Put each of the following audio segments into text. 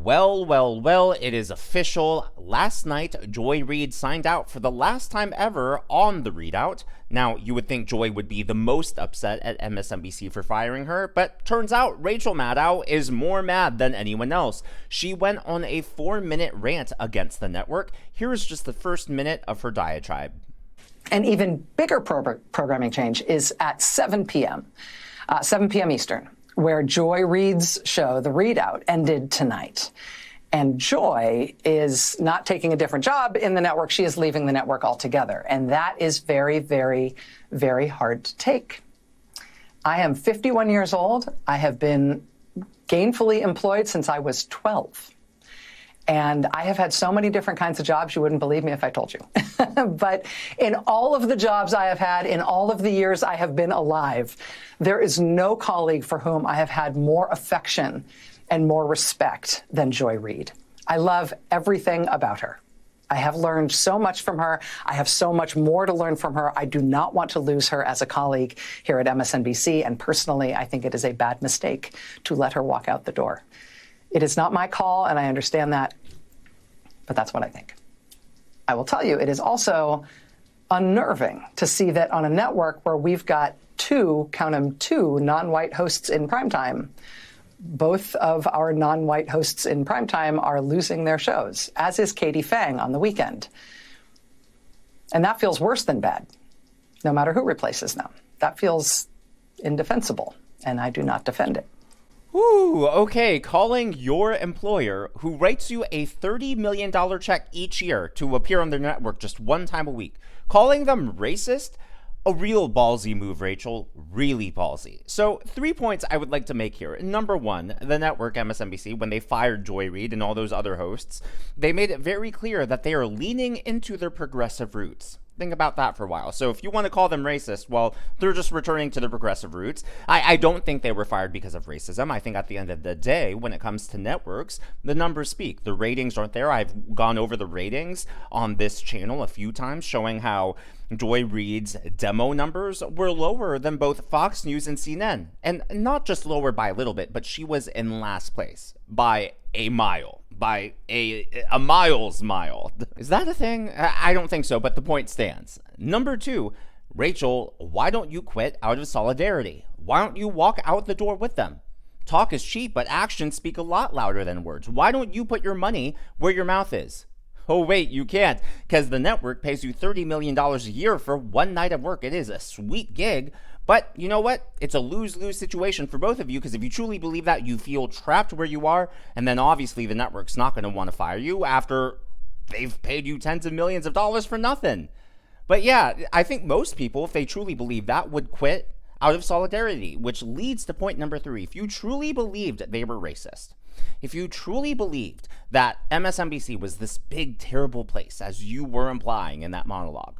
Well, well, well, it is official. Last night, Joy Reid signed out for the last time ever on The ReidOut. Now, you would think Joy would be the most upset at MSNBC for firing her, but turns out Rachel Maddow is more mad than anyone else. She went on a 4-minute rant against the network. Here is just the first minute of her diatribe. An even bigger programming change is at 7 p.m., 7 p.m. Eastern, where Joy Reid's show, The ReidOut, ended tonight. And Joy is not taking a different job in the network. She is leaving the network altogether. And that is very, very, very hard to take. I am 51 years old. I have been gainfully employed since I was 12. And I have had so many different kinds of jobs, you wouldn't believe me if I told you. But in all of the jobs I have had, in all of the years I have been alive, there is no colleague for whom I have had more affection and more respect than Joy Reid. I love everything about her. I have learned so much from her. I have so much more to learn from her. I do not want to lose her as a colleague here at MSNBC. And personally, I think it is a bad mistake to let her walk out the door. It is not my call, and I understand that, but that's what I think. I will tell you, it is also unnerving to see that on a network where we've got count them, two non-white hosts in primetime, both of our non-white hosts in primetime are losing their shows, as is Katie Phang on the weekend. And that feels worse than bad, no matter who replaces them. That feels indefensible, and I do not defend it. Ooh, okay, calling your employer, who writes you a $30 million check each year to appear on their network just one time a week, calling them racist? A real ballsy move, Rachel. Really ballsy. So 3 points I would like to make here. Number one, the network MSNBC, when they fired Joy Reid and all those other hosts, they made it very clear that they are leaning into their progressive roots. Think about that for a while. So if you want to call them racist, well, they're just returning to their progressive roots. I don't think they were fired because of racism. I think at the end of the day, when it comes to networks, the numbers speak. The ratings aren't there. I've gone over the ratings on this channel a few times, showing how Joy Reid's demo numbers were lower than both Fox News and CNN. And not just lower by a little bit, but she was in last place by a mile. By a mile's mile. Is that a thing? I don't think so, but the point stands. Number two, Rachel, why don't you quit out of solidarity? Why don't you walk out the door with them? Talk is cheap, but actions speak a lot louder than words. Why don't you put your money where your mouth is? Oh, wait, you can't, because the network pays you $30 million a year for one night of work. It is a sweet gig. But you know what? It's a lose-lose situation for both of you, because if you truly believe that, you feel trapped where you are, and then obviously the network's not going to want to fire you after they've paid you tens of millions of dollars for nothing. But yeah, I think most people, if they truly believe that, would quit out of solidarity, which leads to point number three. If you truly believed they were racist, if you truly believed that MSNBC was this big, terrible place, as you were implying in that monologue,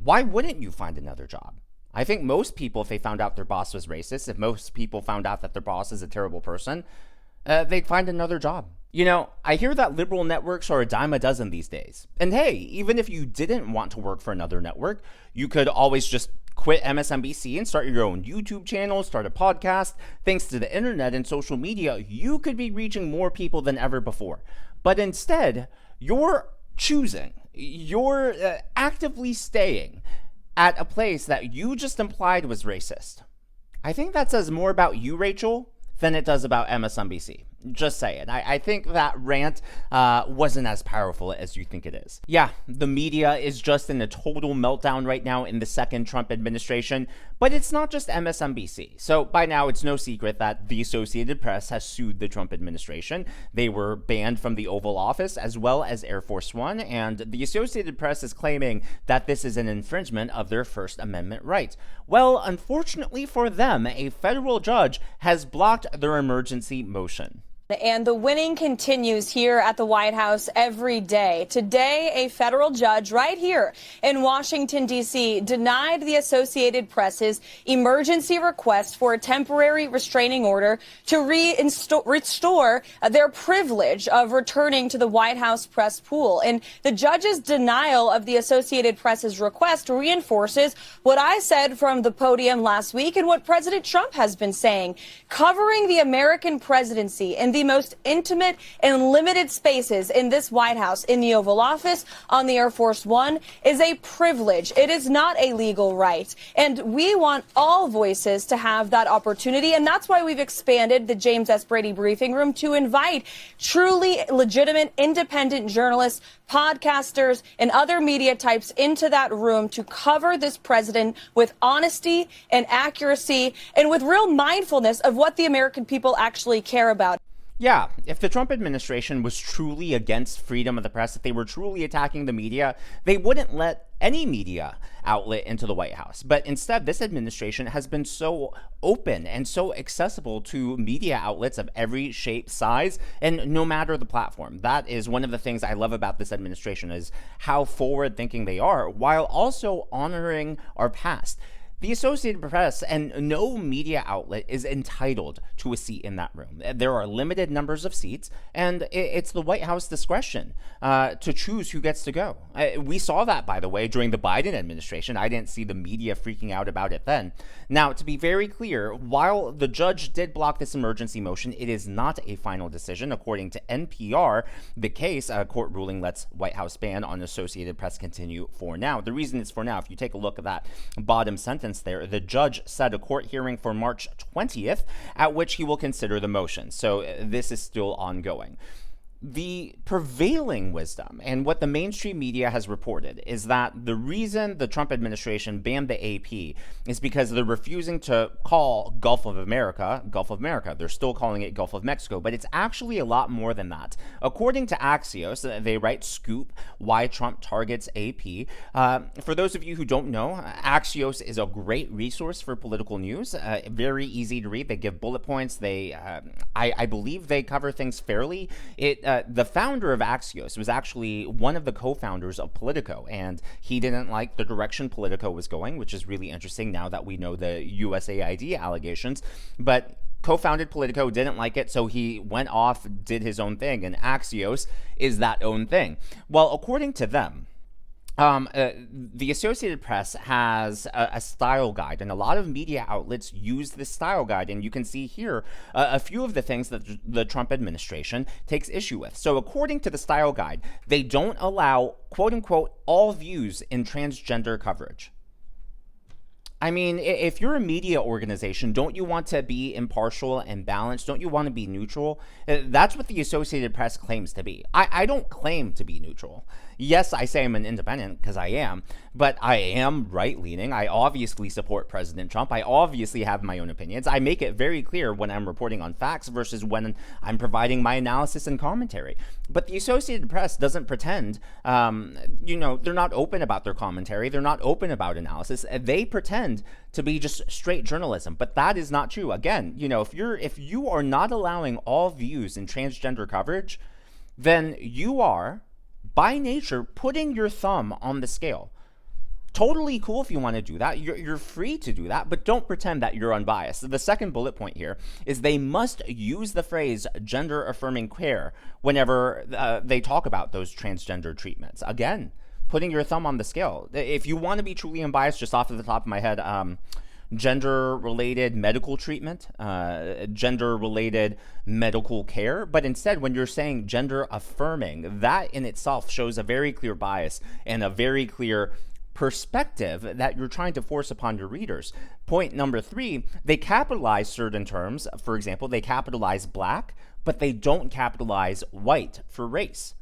why wouldn't you find another job? I think most people, if they found out their boss was racist, if most people found out that their boss is a terrible person, they'd find another job. You know, I hear that liberal networks are a dime a dozen these days. And hey, even if you didn't want to work for another network, you could always just quit MSNBC and start your own YouTube channel, start a podcast. Thanks to the internet and social media, you could be reaching more people than ever before. But instead, you're actively staying at a place that you just implied was racist. I think that says more about you, Rachel, than it does about MSNBC. Just saying. I think that rant wasn't as powerful as you think it is. Yeah, the media is just in a total meltdown right now in the second Trump administration, but it's not just MSNBC. So by now, it's no secret that the Associated Press has sued the Trump administration. They were banned from the Oval Office as well as Air Force One, and the Associated Press is claiming that this is an infringement of their First Amendment rights. Well, unfortunately for them, a federal judge has blocked their emergency motion. And the winning continues here at the White House every day. Today, a federal judge right here in Washington, D.C., denied the Associated Press's emergency request for a temporary restraining order to restore their privilege of returning to the White House press pool. And the judge's denial of the Associated Press's request reinforces what I said from the podium last week and what President Trump has been saying. Covering the American presidency and the most intimate and limited spaces in this White House, in the Oval Office, on the Air Force One, is a privilege. It is not a legal right. And we want all voices to have that opportunity. And that's why we've expanded the James S. Brady briefing room to invite truly legitimate, independent journalists, podcasters, and other media types into that room to cover this president with honesty and accuracy and with real mindfulness of what the American people actually care about. Yeah, if the Trump administration was truly against freedom of the press, if they were truly attacking the media, they wouldn't let any media outlet into the White House. But instead, this administration has been so open and so accessible to media outlets of every shape, size, and no matter the platform. That is one of the things I love about this administration, is how forward-thinking they are, while also honoring our past. The Associated Press and no media outlet is entitled to a seat in that room. There are limited numbers of seats, and it's the White House discretion to choose who gets to go. We saw that, by the way, during the Biden administration. I didn't see the media freaking out about it then. Now, to be very clear, while the judge did block this emergency motion, it is not a final decision. According to NPR, the case, court ruling lets White House ban on Associated Press continue for now. The reason it's for now, if you take a look at that bottom sentence there, the judge set a court hearing for March 20th, at which he will consider the motion. So this is still ongoing. The prevailing wisdom and what the mainstream media has reported is that the reason the Trump administration banned the AP is because they're refusing to call Gulf of America. They're still calling it Gulf of Mexico, but it's actually a lot more than that. According to Axios, they write Scoop, Why Trump Targets AP. For those of you who don't know, Axios is a great resource for political news. Very easy to read. They give bullet points. I believe they cover things fairly. The founder of Axios was actually one of the co-founders of Politico, and he didn't like the direction Politico was going, which is really interesting now that we know the USAID allegations. But co-founded Politico, didn't like it, so he went off, did his own thing, and Axios is that own thing. Well, according to them, the Associated Press has a style guide, and a lot of media outlets use this style guide, and you can see here a few of the things that the Trump administration takes issue with. So according to the style guide, they don't allow, quote-unquote, all views in transgender coverage. I mean, if you're a media organization, don't you want to be impartial and balanced? Don't you want to be neutral? That's what the Associated Press claims to be. I don't claim to be neutral. Yes, I say I'm an independent because I am, but I am right-leaning. I obviously support President Trump. I obviously have my own opinions. I make it very clear when I'm reporting on facts versus when I'm providing my analysis and commentary. But the Associated Press doesn't pretend, they're not open about their commentary. They're not open about analysis. They pretend to be just straight journalism, but that is not true. Again, if you are not allowing all views in transgender coverage, then you are, by nature, putting your thumb on the scale. Totally cool if you want to do that. You're free to do that, but don't pretend that you're unbiased. The second bullet point here is they must use the phrase gender-affirming care whenever they talk about those transgender treatments. Again, putting your thumb on the scale. If you want to be truly unbiased, just off of the top of my head, gender-related medical treatment, gender-related medical care. But instead, when you're saying gender-affirming, that in itself shows a very clear bias and a very clear perspective that you're trying to force upon your readers. Point number 3, they capitalize certain terms. For example, they capitalize black, but they don't capitalize white for race.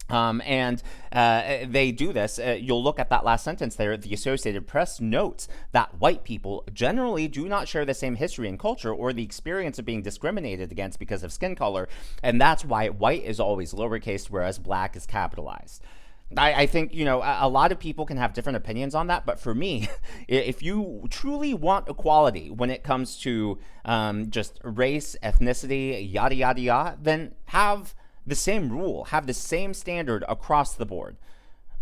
They do this. You'll look at that last sentence there. The Associated Press notes that white people generally do not share the same history and culture or the experience of being discriminated against because of skin color, and that's why white is always lowercase, whereas black is capitalized. I think, a lot of people can have different opinions on that, but for me, if you truly want equality when it comes to just race, ethnicity, yada, yada, yada, then have the same rule, have the same standard across the board.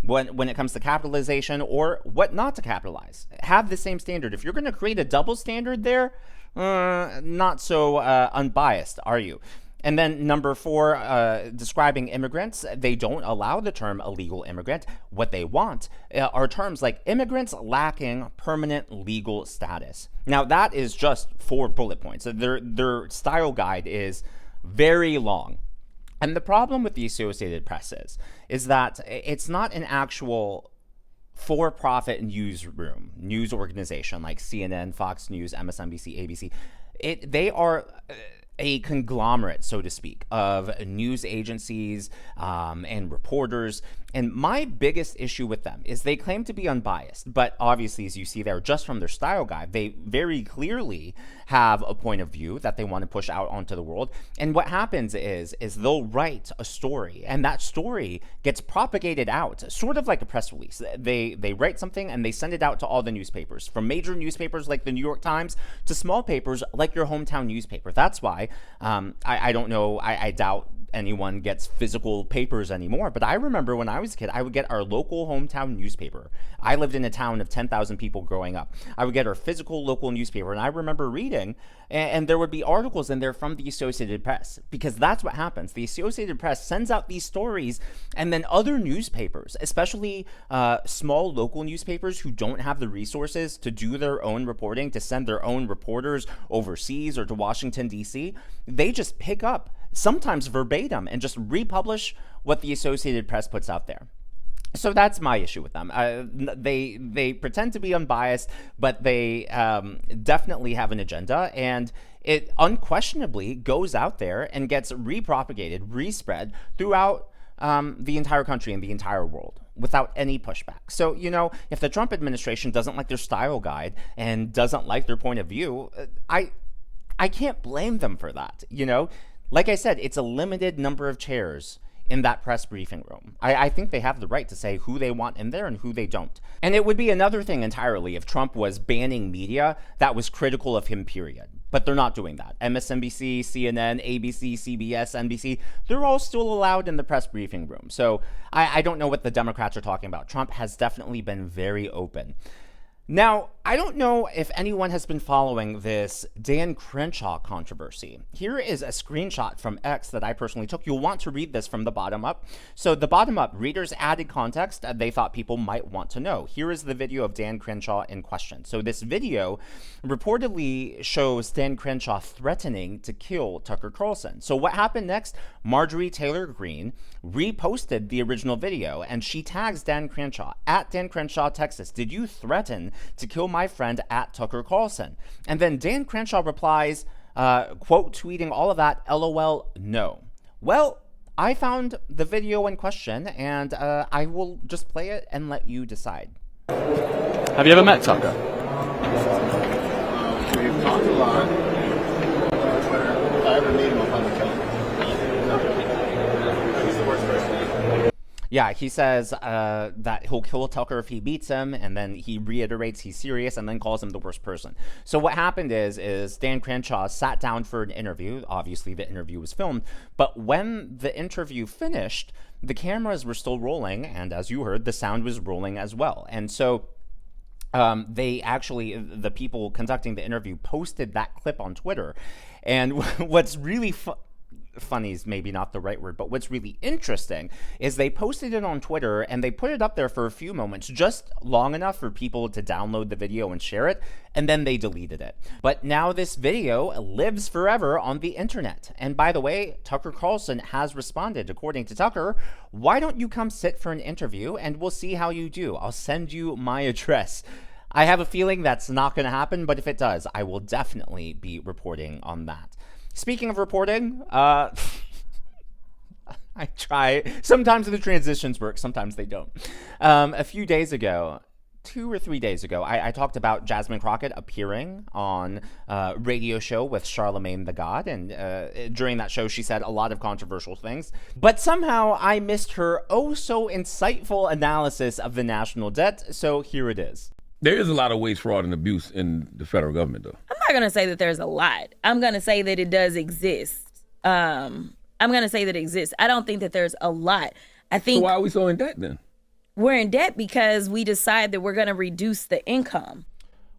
When it comes to capitalization or what not to capitalize, have the same standard. If you're going to create a double standard there, not so unbiased, are you? And then number 4, describing immigrants, they don't allow the term illegal immigrant. What they want are terms like immigrants lacking permanent legal status. Now, that is just 4 bullet points. Their style guide is very long. And the problem with the Associated Press is that it's not an actual for-profit news organization like CNN, Fox News, MSNBC, ABC. They are a conglomerate, so to speak, of news agencies and reporters. And my biggest issue with them is they claim to be unbiased, but obviously, as you see there, just from their style guide, they very clearly have a point of view that they want to push out onto the world. And what happens is they'll write a story, and that story gets propagated out, sort of like a press release. They write something and they send it out to all the newspapers, from major newspapers like the New York Times to small papers like your hometown newspaper. That's why I don't know, I doubt anyone gets physical papers anymore, but I remember when I was a kid, I would get our local hometown newspaper. I lived in a town of 10,000 people growing up. I would get our physical local newspaper, and I remember reading, and there would be articles in there from the Associated Press, because that's what happens. The Associated Press sends out these stories, and then other newspapers, especially small local newspapers who don't have the resources to do their own reporting, to send their own reporters overseas or to Washington, D.C., they just pick up, sometimes verbatim, and just republish what the Associated Press puts out there. So that's my issue with them. They pretend to be unbiased, but they definitely have an agenda, and it unquestionably goes out there and gets repropagated, respread throughout the entire country and the entire world without any pushback. So, if the Trump administration doesn't like their style guide and doesn't like their point of view, I can't blame them for that, Like I said, it's a limited number of chairs in that press briefing room. I think they have the right to say who they want in there and who they don't. And it would be another thing entirely if Trump was banning media that was critical of him, period. But they're not doing that. MSNBC, CNN, ABC, CBS, NBC, they're all still allowed in the press briefing room. So I don't know what the Democrats are talking about. Trump has definitely been very open. Now, I don't know if anyone has been following this Dan Crenshaw controversy. Here is a screenshot from X that I personally took. You'll want to read this from the bottom up. So the bottom up, readers added context they thought people might want to know. Here is the video of Dan Crenshaw in question. So this video reportedly shows Dan Crenshaw threatening to kill Tucker Carlson. So what happened next? Marjorie Taylor Greene reposted the original video, and she tags Dan Crenshaw, at Dan Crenshaw, Texas. Did you threaten to kill my friend at Tucker Carlson? And then Dan Crenshaw replies, quote, tweeting all of that, LOL, no. Well, I found the video in question, and I will just play it and let you decide. Have you ever met Tucker? We've talked a lot. If I ever meet him, I'll probably kill him. He's the worst person. Yeah, he says that he'll kill Tucker if he beats him, and then he reiterates he's serious and then calls him the worst person. So what happened is Dan Crenshaw sat down for an interview. Obviously, the interview was filmed, but when the interview finished, the cameras were still rolling, and as you heard, the sound was rolling as well. And so the people conducting the interview posted that clip on Twitter. And what's really funny is maybe not the right word, but what's really interesting is they posted it on Twitter and they put it up there for a few moments, just long enough for people to download the video and share it, and then they deleted it. But now this video lives forever on the internet. And by the way, Tucker Carlson has responded. According to Tucker, why don't you come sit for an interview and we'll see how you do. I'll send you my address. I have a feeling that's not going to happen, but if it does, I will definitely be reporting on that. Speaking of reporting, I try. Sometimes the transitions work, sometimes they don't. A few days ago, 2 or 3 days ago, I talked about Jasmine Crockett appearing on a radio show with Charlemagne the God, and during that show, she said a lot of controversial things. But somehow, I missed her so insightful analysis of the national debt, so here it is. There is a lot of waste, fraud, and abuse in the federal government, though. I'm not going to say that there's a lot. I'm going to say that it does exist. I'm going to say that it exists. I don't think that there's a lot. I think. So why are we so in debt then? We're in debt because we decide that we're going to reduce the income.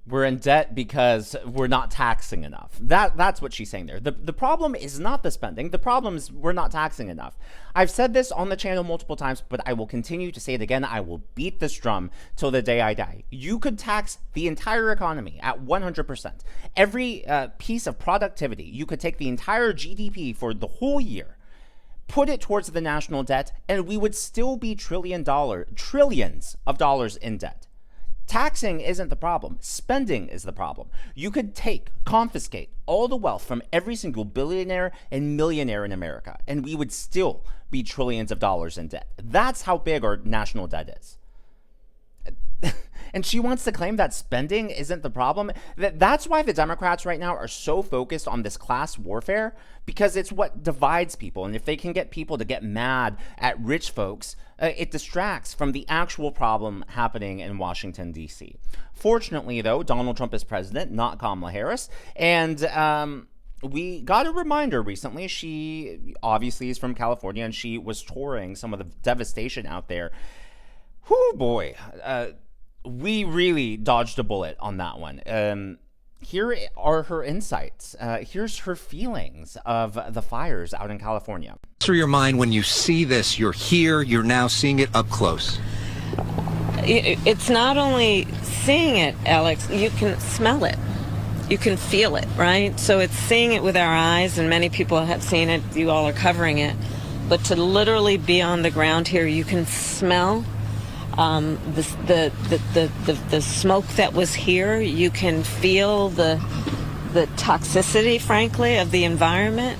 We're in debt because we're not taxing enough. That's what she's saying there. The problem is not the spending. The problem is we're not taxing enough. I've said this on the channel multiple times, but I will continue to say it again. I will beat this drum till the day I die. You could tax the entire economy at 100%. Every piece of productivity, you could take the entire GDP for the whole year, put it towards the national debt, and we would still be trillions of dollars in debt. Taxing isn't the problem. Spending is the problem. You could confiscate all the wealth from every single billionaire and millionaire in America, and we would still be trillions of dollars in debt. That's how big our national debt is. And she wants to claim that spending isn't the problem. That's why the Democrats right now are so focused on this class warfare, because it's what divides people. And if they can get people to get mad at rich folks, it distracts from the actual problem happening in Washington, D.C. Fortunately, though, Donald Trump is president, not Kamala Harris. And we got a reminder recently. She obviously is from California, and she was touring some of the devastation out there. Whew, boy. We really dodged a bullet on that one. Here are her insights. Here's her feelings of the fires out in California. Through your mind when you see this, you're here, you're now seeing it up close. It's not only seeing it, Alex, you can smell it. You can feel it, right? So it's seeing it with our eyes, and many people have seen it. You all are covering it. But to literally be on the ground here, you can smell the smoke that was here. You can feel the toxicity, frankly, of the environment.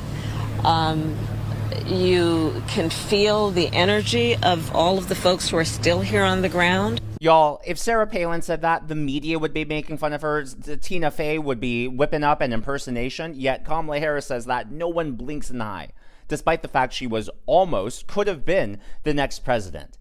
You can feel the energy of all of the folks who are still here on the ground. Y'all, if Sarah Palin said that, the media would be making fun of her. Tina Fey would be whipping up an impersonation. Yet Kamala Harris says that no one blinks an eye, despite the fact she could have been the next president.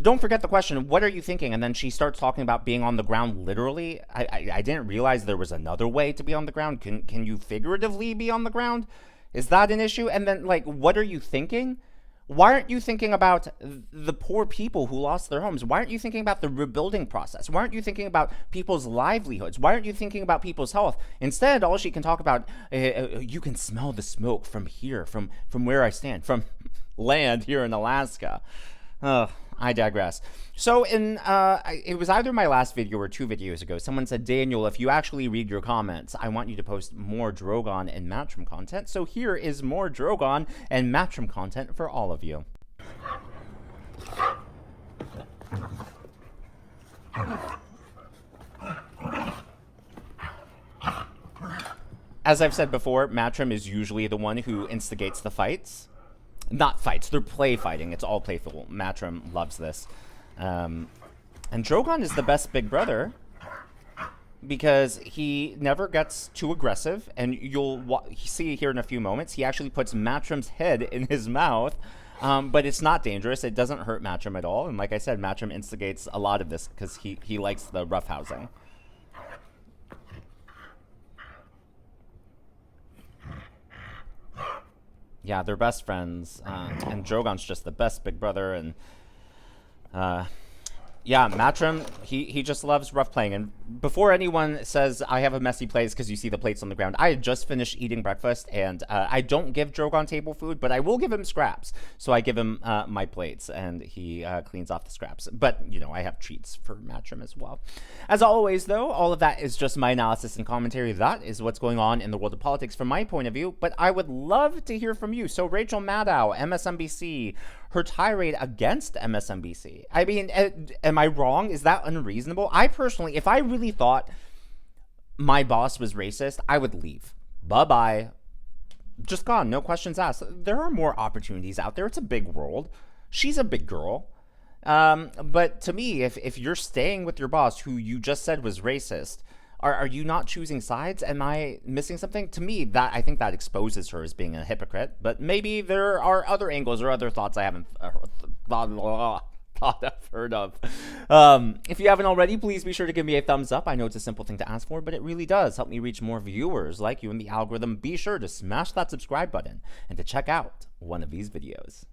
Don't forget the question, what are you thinking? And then she starts talking about being on the ground literally. I didn't realize there was another way to be on the ground. Can you figuratively be on the ground? Is that an issue? And then, like, what are you thinking? Why aren't you thinking about the poor people who lost their homes? Why aren't you thinking about the rebuilding process? Why aren't you thinking about people's livelihoods? Why aren't you thinking about people's health? Instead, all she can talk about, you can smell the smoke from here, from where I stand, from land here in Alaska. I digress. So it was either my last video or 2 videos ago, someone said, Daniel, if you actually read your comments, I want you to post more Drogon and Matchroom content. So here is more Drogon and Matchroom content for all of you. As I've said before, Matchroom is usually the one who instigates the fights. Not fights, they're play fighting. It's all playful. Matchroom loves this. And Drogon is the best big brother because he never gets too aggressive. And you'll see here in a few moments, he actually puts Matchroom's head in his mouth. But it's not dangerous. It doesn't hurt Matchroom at all. And like I said, Matchroom instigates a lot of this because he likes the roughhousing. Yeah, they're best friends, and Drogon's just the best big brother, and yeah, Matchroom, he just loves rough playing. And before anyone says I have a messy place because you see the plates on the ground, I had just finished eating breakfast, and I don't give Drogon table food, but I will give him scraps. So I give him my plates, and he cleans off the scraps. But, you know, I have treats for Matchroom as well. As always, though, all of that is just my analysis and commentary. That is what's going on in the world of politics from my point of view, but I would love to hear from you. So Rachel Maddow, MSNBC, her tirade against MSNBC. I mean, am I wrong? Is that unreasonable? I personally, if I really thought my boss was racist, I would leave. Bye-bye. Just gone. No questions asked. There are more opportunities out there. It's a big world. She's a big girl. But to me, if you're staying with your boss who you just said was racist, are you not choosing sides? Am I missing something? To me, I think that exposes her as being a hypocrite. But maybe there are other angles or other thoughts I haven't heard of. If you haven't already, please be sure to give me a thumbs up. I know it's a simple thing to ask for, but it really does help me reach more viewers like you in the algorithm. Be sure to smash that subscribe button and to check out one of these videos.